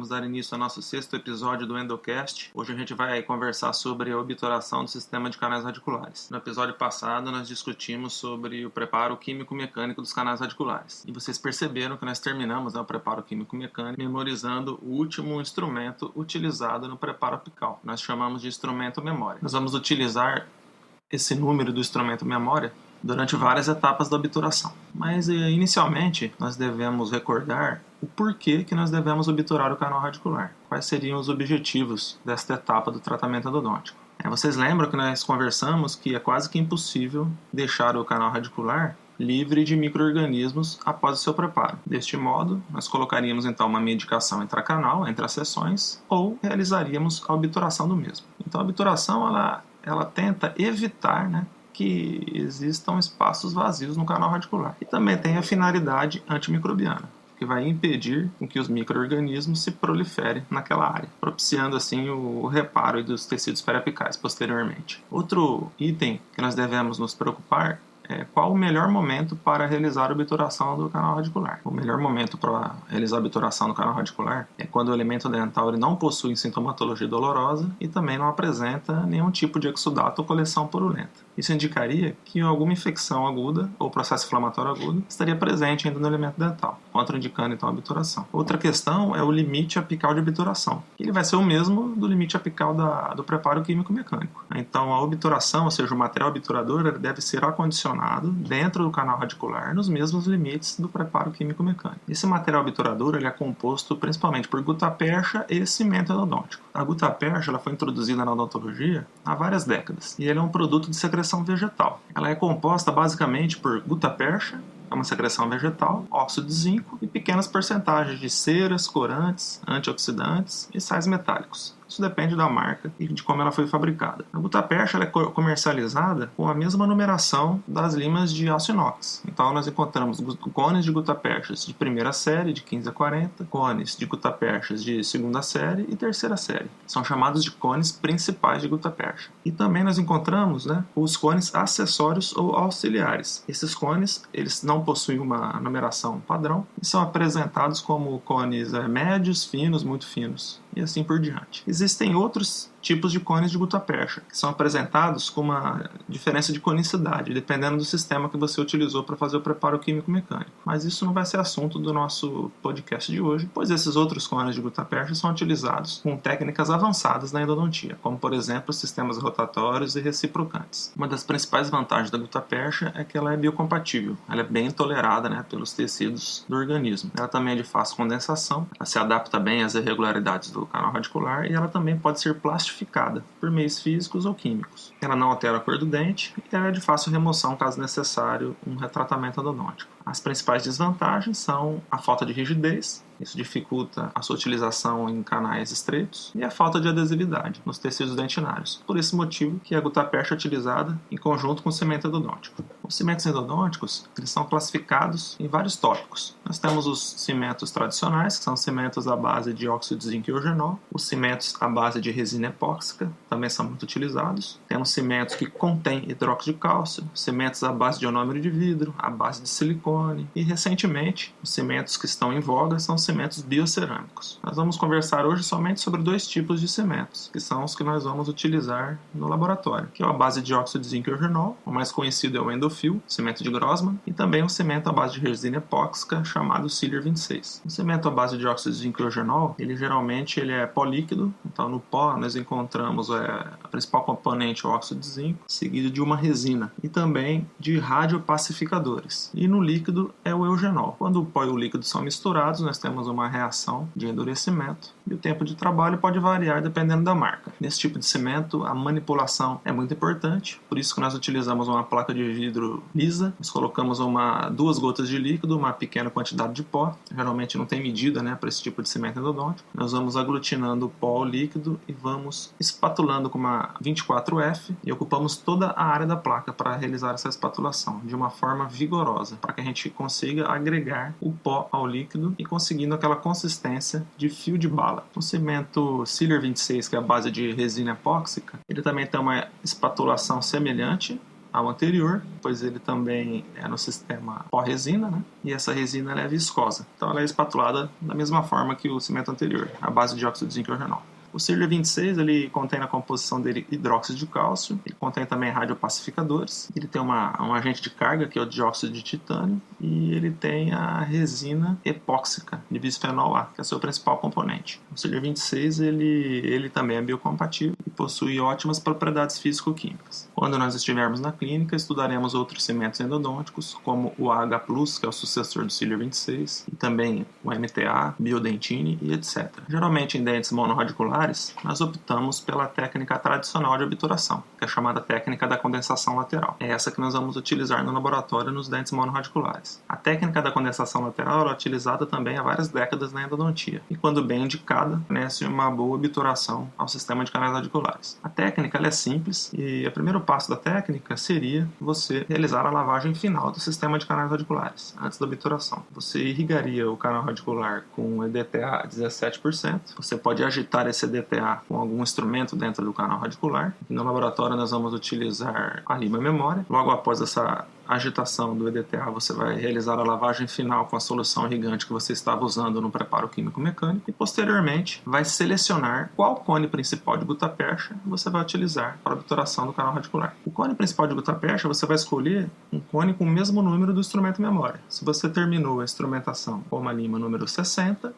Vamos dar início ao nosso 6º episódio do Endocast. Hoje a gente vai conversar sobre a obturação do sistema de canais radiculares. No episódio passado nós discutimos sobre o preparo químico-mecânico dos canais radiculares. E vocês perceberam que nós terminamos o preparo químico-mecânico memorizando o último instrumento utilizado no preparo apical. Nós chamamos de instrumento memória. Nós vamos utilizar esse número do instrumento memória durante várias etapas da obturação. Mas inicialmente nós devemos recordar o porquê que nós devemos obturar o canal radicular. Quais seriam os objetivos desta etapa do tratamento endodôntico? Vocês lembram que nós conversamos que é quase que impossível deixar o canal radicular livre de micro-organismos após o seu preparo. Deste modo, nós colocaríamos então uma medicação intracanal entre as sessões ou realizaríamos a obturação do mesmo. Então a obturação ela tenta evitar, que existam espaços vazios no canal radicular. E também tem a finalidade antimicrobiana, que vai impedir que os micro-organismos se proliferem naquela área, propiciando assim o reparo dos tecidos periapicais posteriormente. Outro item que nós devemos nos preocupar é qual o melhor momento para realizar a obturação do canal radicular. O melhor momento para realizar a obturação do canal radicular é quando o elemento dental ele não possui sintomatologia dolorosa e também não apresenta nenhum tipo de exudato ou coleção purulenta. Isso indicaria que alguma infecção aguda ou processo inflamatório agudo estaria presente ainda no elemento dental, contraindicando então a obturação. Outra questão é o limite apical de obturação. Ele vai ser o mesmo do limite apical do preparo químico-mecânico. Então a obturação, ou seja, o material obturador, ele deve ser acondicionado dentro do canal radicular nos mesmos limites do preparo químico-mecânico. Esse material obturador ele é composto principalmente por gutapercha e cimento endodôntico. A gutapercha ela foi introduzida na odontologia há várias décadas e ele é um produto de secreção vegetal. Ela é composta basicamente por gutapercha, é uma secreção vegetal, óxido de zinco e pequenas porcentagens de ceras, corantes, antioxidantes e sais metálicos. Isso depende da marca e de como ela foi fabricada. A gutapercha ela é comercializada com a mesma numeração das limas de aço inox. Então nós encontramos cones de gutaperchas de primeira série, de 15 a 40, cones de gutaperchas de segunda série e terceira série. São chamados de cones principais de gutapercha. E também nós encontramos os cones acessórios ou auxiliares. Esses cones eles não possuem uma numeração padrão e são apresentados como cones médios, finos, muito finos e assim por diante. Existem outros tipos de cones de gutapercha, que são apresentados com uma diferença de conicidade, dependendo do sistema que você utilizou para fazer o preparo químico-mecânico. Mas isso não vai ser assunto do nosso podcast de hoje, pois esses outros cones de gutapercha são utilizados com técnicas avançadas na endodontia, como por exemplo sistemas rotatórios e reciprocantes. Uma das principais vantagens da gutapercha é que ela é biocompatível, ela é bem tolerada pelos tecidos do organismo. Ela também é de fácil condensação, ela se adapta bem às irregularidades do canal radicular e ela também pode ser plastificada por meios físicos ou químicos. Ela não altera a cor do dente e ela é de fácil remoção caso necessário um retratamento endodôntico. As principais desvantagens são a falta de rigidez, isso dificulta a sua utilização em canais estreitos, e a falta de adesividade nos tecidos dentinários. Por esse motivo que a gutapercha é utilizada em conjunto com o cimento endodôntico. Os cimentos endodônticos eles são classificados em vários tópicos. Nós temos os cimentos tradicionais, que são cimentos à base de óxido de zinco e eugenol. Os cimentos à base de resina epóxica também são muito utilizados. Temos cimentos que contêm hidróxido de cálcio, cimentos à base de ionômero de vidro, à base de silicone. E recentemente, os cimentos que estão em voga são cimentos biocerâmicos. Nós vamos conversar hoje somente sobre 2 tipos de cimentos, que são os que nós vamos utilizar no laboratório, que é a base de óxido de zinco e eugenol, o mais conhecido é o Endofil, cimento de Grossman, e também um cimento à base de resina epóxica chamado Siler 26. O cimento à base de óxido de zinco e eugenol, ele geralmente é pó líquido, então no pó nós encontramos a principal componente, o óxido de zinco, seguido de uma resina, e também de radiopacificadores. E no líquido é o eugenol. Quando o pó e o líquido são misturados, nós temos uma reação de endurecimento e o tempo de trabalho pode variar dependendo da marca. Nesse tipo de cimento, a manipulação é muito importante, por isso que nós utilizamos uma placa de vidro lisa, nós colocamos 2 gotas de líquido, uma pequena quantidade de pó, geralmente não tem medida para esse tipo de cimento endodôntico. Nós vamos aglutinando o pó ao líquido e vamos espatulando com uma 24F e ocupamos toda a área da placa para realizar essa espatulação de uma forma vigorosa, para que a gente consiga agregar o pó ao líquido e conseguindo aquela consistência de fio de bala. O cimento Siler 26, que é a base de resina epóxica, ele também tem uma espatulação semelhante ao anterior, pois ele também é no sistema pó-resina, né? E essa resina ela é viscosa, então ela é espatulada da mesma forma que o cimento anterior, à base de dióxido de zinco e eugenol. O Sealer 26 ele contém na composição dele hidróxido de cálcio, ele contém também radiopacificadores, ele tem um agente de carga que é o dióxido de titânio e ele tem a resina epóxica de bisfenol A, que é o seu principal componente. O Sealer 26 ele também é biocompatível e possui ótimas propriedades físico-químicas. Quando nós estivermos na clínica, estudaremos outros cimentos endodônticos, como o AH+, que é o sucessor do Sealer 26, e também o MTA, biodentine e etc. Geralmente em dentes monorradiculares, nós optamos pela técnica tradicional de obturação, que é chamada técnica da condensação lateral. É essa que nós vamos utilizar no laboratório nos dentes monorradiculares. A técnica da condensação lateral é utilizada também há várias décadas na endodontia, e quando bem indicada, fornece uma boa obturação ao sistema de canais radiculares. A técnica ela é simples, e o primeiro passo da técnica seria você realizar a lavagem final do sistema de canais radiculares, antes da obturação. Você irrigaria o canal radicular com EDTA 17%, você pode agitar esse EDTA com algum instrumento dentro do canal radicular. No laboratório nós vamos utilizar a lima memória. Logo após essa agitação do EDTA, você vai realizar a lavagem final com a solução irrigante que você estava usando no preparo químico-mecânico e posteriormente vai selecionar qual cone principal de gutapercha você vai utilizar para a obturação do canal radicular. O cone principal de gutapercha você vai escolher um cone com o mesmo número do instrumento memória. Se você terminou a instrumentação com uma lima número 60,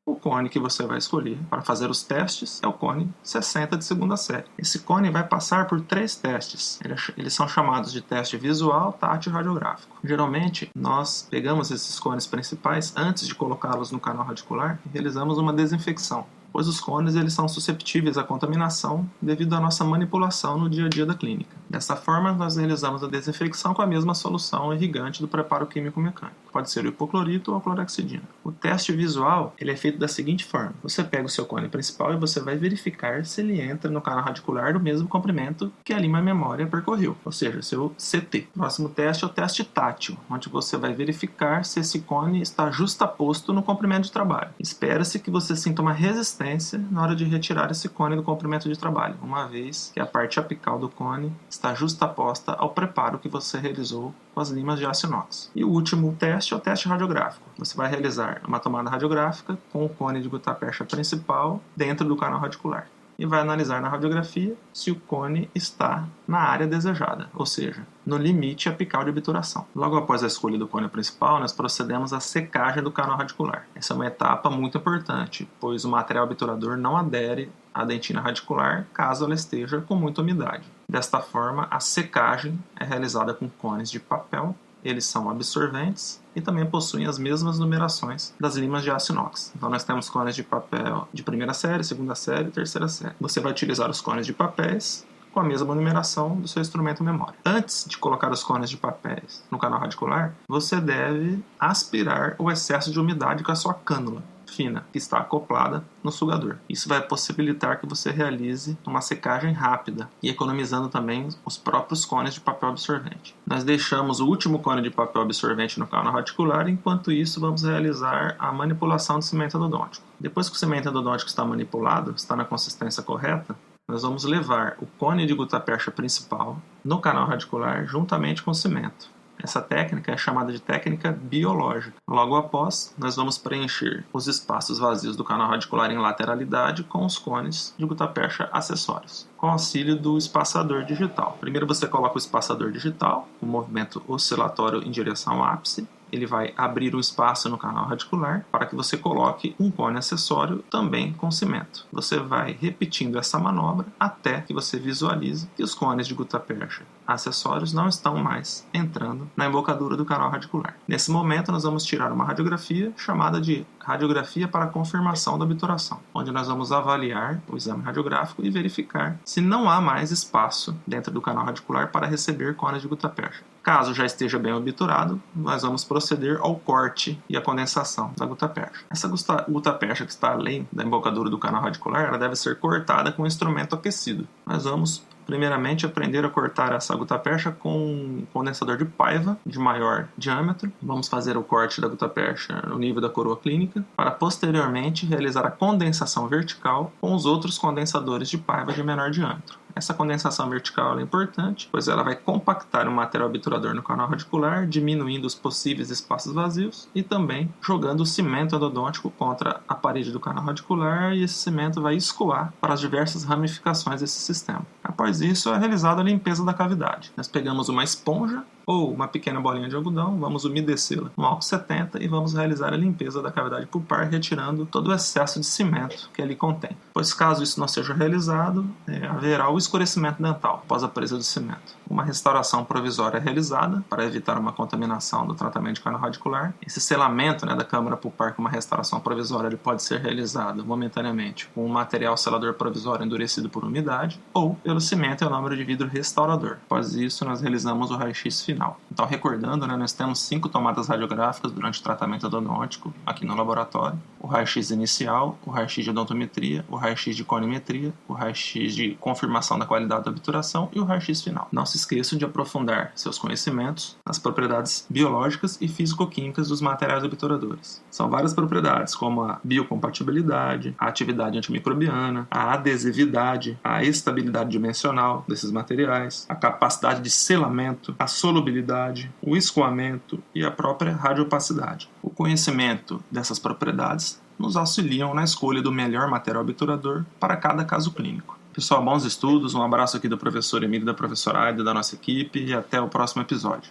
o cone que você vai escolher para fazer os testes é o cone 60 de segunda série. Esse cone vai passar por 3 testes. Eles são chamados de teste visual, tátil e radiográfico. Geralmente, nós pegamos esses cones principais antes de colocá-los no canal radicular e realizamos uma desinfecção, pois os cones eles são susceptíveis à contaminação devido à nossa manipulação no dia a dia da clínica. Dessa forma, nós realizamos a desinfecção com a mesma solução irrigante do preparo químico-mecânico. Pode ser o hipoclorito ou a clorexidina. O teste visual ele é feito da seguinte forma. Você pega o seu cone principal e você vai verificar se ele entra no canal radicular do mesmo comprimento que a lima memória percorreu, ou seja, seu CT. O próximo teste é o teste tátil, onde você vai verificar se esse cone está justaposto no comprimento de trabalho. Espera-se que você sinta uma resistência na hora de retirar esse cone do comprimento de trabalho, uma vez que a parte apical do cone está justaposta ao preparo que você realizou com as limas de aço inox. E o último teste é o teste radiográfico. Você vai realizar uma tomada radiográfica com o cone de gutapercha principal dentro do canal radicular e vai analisar na radiografia se o cone está na área desejada, ou seja, no limite apical de obturação. Logo após a escolha do cone principal, nós procedemos à secagem do canal radicular. Essa é uma etapa muito importante, pois o material obturador não adere à dentina radicular caso ela esteja com muita umidade. Desta forma, a secagem é realizada com cones de papel. Eles são absorventes e também possuem as mesmas numerações das limas de aço inox. Então nós temos cones de papel de primeira série, segunda série e terceira série. Você vai utilizar os cones de papéis com a mesma numeração do seu instrumento memória. Antes de colocar os cones de papéis no canal radicular, você deve aspirar o excesso de umidade com a sua cânula fina, que está acoplada no sugador. Isso vai possibilitar que você realize uma secagem rápida e economizando também os próprios cones de papel absorvente. Nós deixamos o último cone de papel absorvente no canal radicular, enquanto isso vamos realizar a manipulação do cimento endodôntico. Depois que o cimento endodôntico está manipulado, está na consistência correta, nós vamos levar o cone de gutapercha principal no canal radicular juntamente com o cimento. Essa técnica é chamada de técnica biológica. Logo após, nós vamos preencher os espaços vazios do canal radicular em lateralidade com os cones de gutapercha acessórios, com auxílio do espaçador digital. Primeiro você coloca o espaçador digital, o movimento oscilatório em direção ao ápice. Ele vai abrir o espaço no canal radicular para que você coloque um cone acessório também com cimento. Você vai repetindo essa manobra até que você visualize que os cones de gutapercha acessórios não estão mais entrando na embocadura do canal radicular. Nesse momento nós vamos tirar uma radiografia chamada de radiografia para confirmação da obturação, onde nós vamos avaliar o exame radiográfico e verificar se não há mais espaço dentro do canal radicular para receber cones de gutapercha. Caso já esteja bem obturado, nós vamos proceder ao corte e a condensação da gutapercha. Essa gutapercha que está além da embocadura do canal radicular, ela deve ser cortada com um instrumento aquecido. Nós vamos primeiramente aprender a cortar essa gutapercha com um condensador de Paiva de maior diâmetro. Vamos fazer o corte da gutapercha no nível da coroa clínica, para posteriormente realizar a condensação vertical com os outros condensadores de Paiva de menor diâmetro. Essa condensação vertical é importante, pois ela vai compactar o material obturador no canal radicular, diminuindo os possíveis espaços vazios e também jogando o cimento endodôntico contra a parede do canal radicular, e esse cimento vai escoar para as diversas ramificações desse sistema. Após isso, é realizada a limpeza da cavidade. Nós pegamos uma esponja ou uma pequena bolinha de algodão, vamos umedecê-la no álcool 70 e vamos realizar a limpeza da cavidade pulpar, retirando todo o excesso de cimento que ali contém. Pois caso isso não seja realizado, haverá o escurecimento dental após a presa do cimento. Uma restauração provisória é realizada para evitar uma contaminação do tratamento de canal radicular. Esse selamento da câmara pulpar com uma restauração provisória ele pode ser realizado momentaneamente com um material selador provisório endurecido por umidade ou pelo cimento e anômero de vidro restaurador. Após isso, nós realizamos o raio-x final. Então, recordando, nós temos 5 tomadas radiográficas durante o tratamento odontológico aqui no laboratório. O raio-x inicial, o raio-x de odontometria, o raio-x de conimetria, o raio-x de confirmação da qualidade da obturação e o raio-x final. Não se esqueçam de aprofundar seus conhecimentos nas propriedades biológicas e físico-químicas dos materiais obturadores. São várias propriedades, como a biocompatibilidade, a atividade antimicrobiana, a adesividade, a estabilidade dimensional desses materiais, a capacidade de selamento, a solubilidade, o escoamento e a própria radiopacidade. O conhecimento dessas propriedades nos auxiliam na escolha do melhor material obturador para cada caso clínico. Pessoal, bons estudos, um abraço aqui do professor Emílio, da professora Aida, da nossa equipe, e até o próximo episódio.